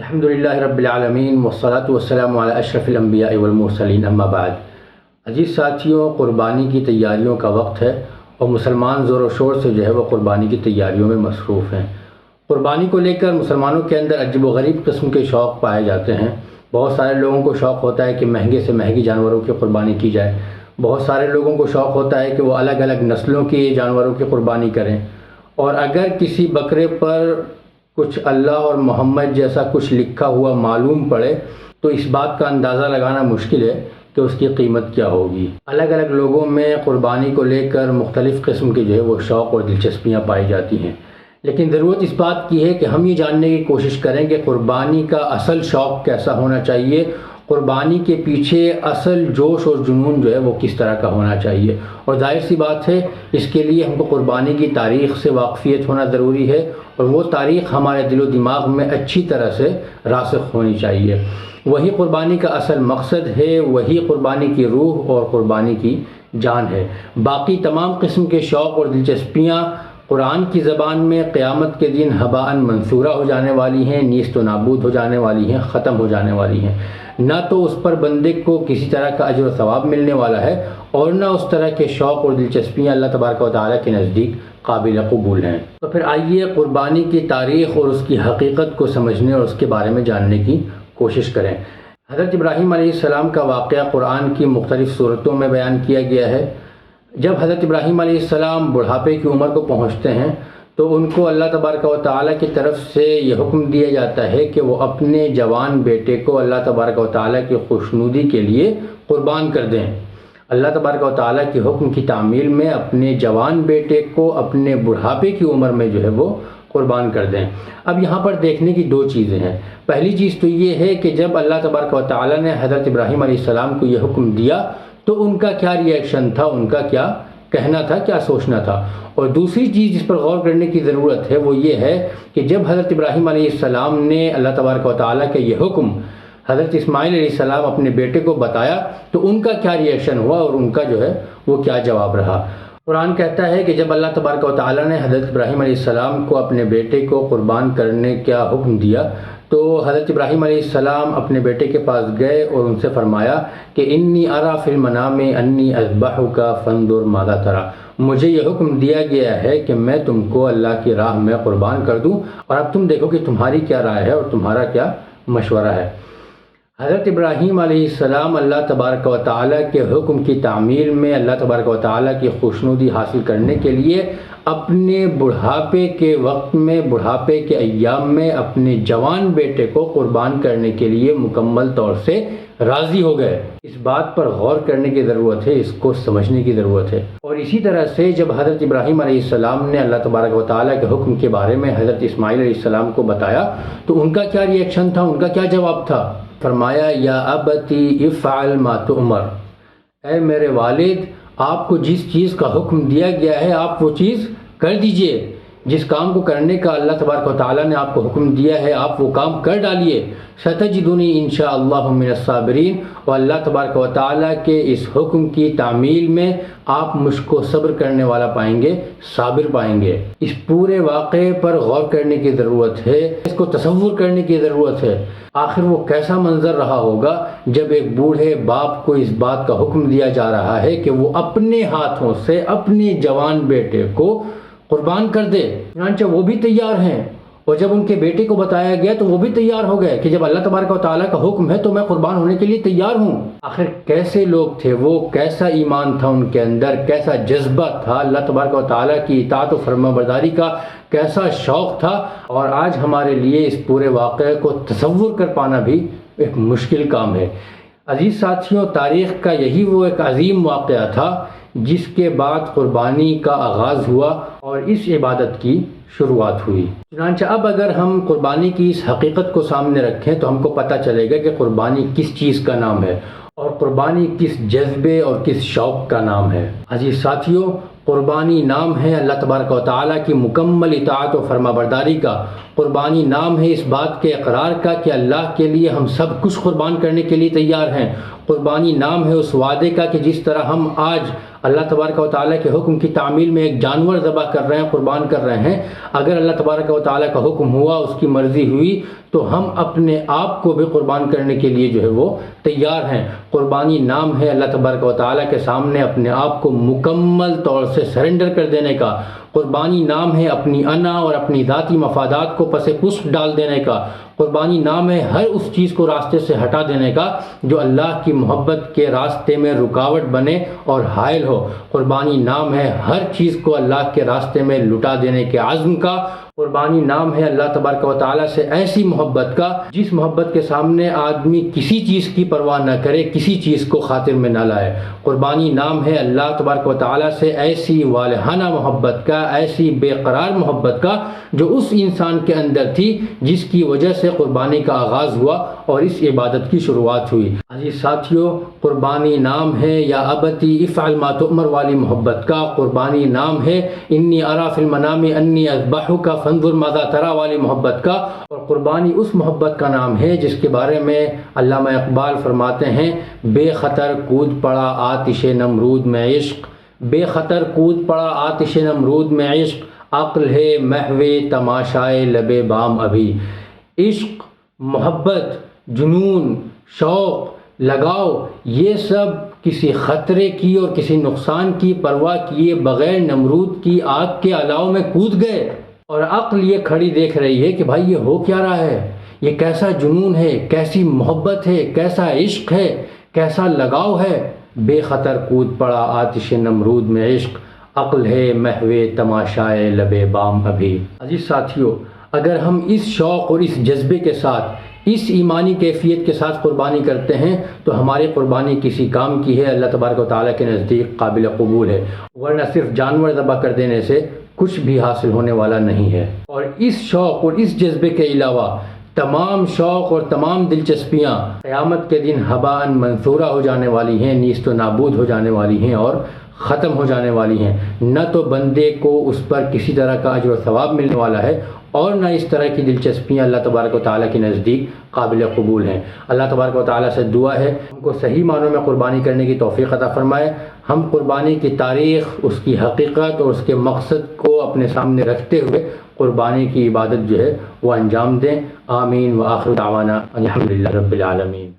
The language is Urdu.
الحمدللہ رب العالمین والصلاة والسلام علی اشرف الانبیاء والمرسلین اما بعد۔ عزیز ساتھیوں، قربانی کی تیاریوں کا وقت ہے اور مسلمان زور و شور سے وہ قربانی کی تیاریوں میں مصروف ہیں۔ قربانی کو لے کر مسلمانوں کے اندر عجیب و غریب قسم کے شوق پائے جاتے ہیں۔ بہت سارے لوگوں کو شوق ہوتا ہے کہ مہنگے سے مہنگی جانوروں کی قربانی کی جائے۔ بہت سارے لوگوں کو شوق ہوتا ہے کہ وہ الگ الگ نسلوں کی جانوروں کی قربانی کریں، اور اگر کسی بکرے پر کچھ اللہ اور محمد جیسا کچھ لکھا ہوا معلوم پڑے تو اس بات کا اندازہ لگانا مشکل ہے کہ اس کی قیمت کیا ہوگی۔ الگ الگ لوگوں میں قربانی کو لے کر مختلف قسم کے وہ شوق اور دلچسپیاں پائی جاتی ہیں، لیکن ضرورت اس بات کی ہے کہ ہم یہ جاننے کی کوشش کریں کہ قربانی کا اصل شوق کیسا ہونا چاہیے، قربانی کے پیچھے اصل جوش اور جنون وہ کس طرح کا ہونا چاہیے۔ اور ظاہر سی بات ہے، اس کے لیے ہم کو قربانی کی تاریخ سے واقفیت ہونا ضروری ہے، اور وہ تاریخ ہمارے دل و دماغ میں اچھی طرح سے راسخ ہونی چاہیے۔ وہی قربانی کا اصل مقصد ہے، وہی قربانی کی روح اور قربانی کی جان ہے۔ باقی تمام قسم کے شوق اور دلچسپیاں قرآن کی زبان میں قیامت کے دن ہباء منثورہ ہو جانے والی ہیں، نیست و نابود ہو جانے والی ہیں، ختم ہو جانے والی ہیں۔ نہ تو اس پر بندے کو کسی طرح کا اجر و ثواب ملنے والا ہے، اور نہ اس طرح کے شوق اور دلچسپیاں اللہ تبارک و تعالیٰ کے نزدیک قابل قبول ہیں۔ تو پھر آئیے قربانی کی تاریخ اور اس کی حقیقت کو سمجھنے اور اس کے بارے میں جاننے کی کوشش کریں۔ حضرت ابراہیم علیہ السلام کا واقعہ قرآن کی مختلف صورتوں میں بیان کیا گیا ہے۔ جب حضرت ابراہیم علیہ السلام بڑھاپے کی عمر کو پہنچتے ہیں تو ان کو اللہ تبارک و تعالیٰ کی طرف سے یہ حکم دیا جاتا ہے کہ وہ اپنے جوان بیٹے کو اللہ تبارک و تعالیٰ کی خوشنودی کے لیے قربان کر دیں۔ اللہ تبارک و تعالیٰ کے حکم کی تعمیل میں اپنے جوان بیٹے کو اپنے بڑھاپے کی عمر میں وہ قربان کر دیں۔ اب یہاں پر دیکھنے کی دو چیزیں ہیں۔ پہلی چیز تو یہ ہے کہ جب اللہ تبارک و تعالیٰ نے حضرت ابراہیم علیہ السلام کو یہ حکم دیا تو ان کا کیا ری ایکشن تھا، ان کا کیا کہنا تھا، کیا سوچنا تھا۔ اور دوسری چیز جس پر غور کرنے کی ضرورت ہے وہ یہ ہے کہ جب حضرت ابراہیم علیہ السلام نے اللہ تبارک و تعالیٰ کا یہ حکم حضرت اسماعیل علیہ السلام اپنے بیٹے کو بتایا تو ان کا کیا ری ایکشن ہوا اور ان کا وہ کیا جواب رہا۔ قرآن کہتا ہے کہ جب اللہ تبارک و تعالیٰ نے حضرت ابراہیم علیہ السلام کو اپنے بیٹے کو قربان کرنے کا حکم دیا تو حضرت ابراہیم علیہ السلام اپنے بیٹے کے پاس گئے اور ان سے فرمایا کہ انی ارا فی المنام انی اذبحک فانظر ماذا تری، مجھے یہ حکم دیا گیا ہے کہ میں تم کو اللہ کی راہ میں قربان کر دوں، اور اب تم دیکھو کہ تمہاری کیا رائے ہے اور تمہارا کیا مشورہ ہے۔ حضرت ابراہیم علیہ السلام اللہ تبارک و تعالیٰ کے حکم کی تعمیل میں اللہ تبارک و تعالیٰ کی خوشنودی حاصل کرنے کے لیے اپنے بڑھاپے کے وقت میں، بڑھاپے کے ایام میں اپنے جوان بیٹے کو قربان کرنے کے لیے مکمل طور سے راضی ہو گئے۔ اس بات پر غور کرنے کی ضرورت ہے، اس کو سمجھنے کی ضرورت ہے۔ اور اسی طرح سے جب حضرت ابراہیم علیہ السلام نے اللہ تبارک و تعالیٰ کے حکم کے بارے میں حضرت اسماعیل علیہ السلام کو بتایا تو ان کا کیا ری ایکشن تھا، ان کا کیا جواب تھا۔ فرمایا یا ابتی افعل ما تؤمر، اے میرے والد، آپ کو جس چیز کا حکم دیا گیا ہے آپ وہ چیز کر دیجئے۔ جس کام کو کرنے کا اللہ تبارک و تعالیٰ نے آپ کو حکم دیا ہے آپ وہ کام کر ڈالیے۔ ستجدنی انشاءاللہ من الصابرین، اور اللہ تبارک و تعالیٰ کے اس حکم کی تعمیل میں آپ مجھ کو صبر کرنے والا پائیں گے، صابر پائیں گے۔ اس پورے واقعے پر غور کرنے کی ضرورت ہے، اس کو تصور کرنے کی ضرورت ہے۔ آخر وہ کیسا منظر رہا ہوگا جب ایک بوڑھے باپ کو اس بات کا حکم دیا جا رہا ہے کہ وہ اپنے ہاتھوں سے اپنے جوان بیٹے کو قربان کر دے۔ چنانچہ وہ بھی تیار ہیں، اور جب ان کے بیٹے کو بتایا گیا تو وہ بھی تیار ہو گئے کہ جب اللہ تبارک و تعالیٰ کا حکم ہے تو میں قربان ہونے کے لیے تیار ہوں۔ آخر کیسے لوگ تھے وہ، کیسا ایمان تھا ان کے اندر، کیسا جذبہ تھا اللہ تبارک و تعالیٰ کی اطاعت و فرما برداری کا، کیسا شوق تھا۔ اور آج ہمارے لیے اس پورے واقعے کو تصور کر پانا بھی ایک مشکل کام ہے۔ عزیز ساتھیوں، تاریخ کا یہی وہ ایک عظیم واقعہ تھا جس کے بعد قربانی کا آغاز ہوا اور اس عبادت کی شروعات ہوئی۔ چنانچہ اب اگر ہم قربانی کی اس حقیقت کو سامنے رکھیں تو ہم کو پتہ چلے گا کہ قربانی کس چیز کا نام ہے اور قربانی کس جذبے اور کس شوق کا نام ہے۔ عزیز ساتھیوں، قربانی نام ہے اللہ تبارک و تعالیٰ کی مکمل اطاعت و فرما برداری کا۔ قربانی نام ہے اس بات کے اقرار کا کہ اللہ کے لیے ہم سب کچھ قربان کرنے کے لیے تیار ہیں۔ قربانی نام ہے اس وعدے کا کہ جس طرح ہم آج اللہ تبارک و تعالیٰ کے حکم کی تعمیل میں ایک جانور ذبح کر رہے ہیں، قربان کر رہے ہیں، اگر اللہ تبارک و تعالیٰ کا حکم ہوا، اس کی مرضی ہوئی، تو ہم اپنے آپ کو بھی قربان کرنے کے لیے جو ہے وہ تیار ہیں۔ قربانی نام ہے اللہ تبارک و تعالیٰ کے سامنے اپنے آپ کو مکمل طور سے سرنڈر کر دینے کا۔ قربانی نام ہے اپنی انا اور اپنی ذاتی مفادات کو پس پشت ڈال دینے کا۔ قربانی نام ہے ہر اس چیز کو راستے سے ہٹا دینے کا جو اللہ کی محبت کے راستے میں رکاوٹ بنے اور حائل ہو۔ قربانی نام ہے ہر چیز کو اللہ کے راستے میں لٹا دینے کے عزم کا۔ قربانی نام ہے اللہ تبارک و تعالیٰ سے ایسی محبت کا جس محبت کے سامنے آدمی کسی چیز کی پرواہ نہ کرے، کسی چیز کو خاطر میں نہ لائے۔ قربانی نام ہے اللہ تبارک و تعالیٰ سے ایسی والہانہ محبت کا، ایسی بے قرار محبت کا جو اس انسان کے اندر تھی جس کی وجہ سے قربانی کا آغاز ہوا اور اس عبادت کی شروعات ہوئی۔ عزیز ساتھیو، قربانی نام ہے یا ابتی افعل ما تؤمر والی محبت کا۔ قربانی نام ہے انی ارا فی المنام انی اذبحک فانظر ماذا تری والی محبت کا۔ اور قربانی اس محبت کا نام ہے جس کے بارے میں علامہ اقبال فرماتے ہیں، بے خطر کود پڑا آتش نمرود میں عشق، بے خطر کود پڑا آتش نمرود میں عشق، عقل ہے محو تماشائے لب بام ابھی۔ عشق، محبت، جنون، شوق، لگاؤ، یہ سب کسی خطرے کی اور کسی نقصان کی پرواہ کیے بغیر نمرود کی آگ کے الاؤ میں کود گئے، اور عقل یہ کھڑی دیکھ رہی ہے کہ بھائی یہ ہو کیا رہا ہے، یہ کیسا جنون ہے، کیسی محبت ہے، کیسا عشق ہے، کیسا لگاؤ ہے۔ بے خطر کود پڑا آتش نمرود میں عشق، عقل ہے محو تماشائے لب بام ابھی۔ عزیز ساتھیو، اگر ہم اس شوق اور اس جذبے کے ساتھ، اس ایمانی کیفیت کے ساتھ قربانی کرتے ہیں تو ہماری قربانی کسی کام کی ہے، اللہ تبارک و تعالیٰ کے نزدیک قابل قبول ہے، ورنہ صرف جانور ذبح کر دینے سے کچھ بھی حاصل ہونے والا نہیں ہے۔ اور اس شوق اور اس جذبے کے علاوہ تمام شوق اور تمام دلچسپیاں قیامت کے دن ہباء منثورہ ہو جانے والی ہیں، نیست و نابود ہو جانے والی ہیں اور ختم ہو جانے والی ہیں۔ نہ تو بندے کو اس پر کسی طرح کا اجر و ثواب ملنے والا ہے اور نہ اس طرح کی دلچسپیاں اللہ تبارک و تعالیٰ کے نزدیک قابل قبول ہیں۔ اللہ تبارک و تعالیٰ سے دعا ہے ہم کو صحیح معنوں میں قربانی کرنے کی توفیق عطا فرمائے، ہم قربانی کی تاریخ، اس کی حقیقت اور اس کے مقصد کو اپنے سامنے رکھتے ہوئے قربانی کی عبادت جو ہے وہ انجام دیں۔ آمین وآخر دعوانا الحمدللہ رب العالمین۔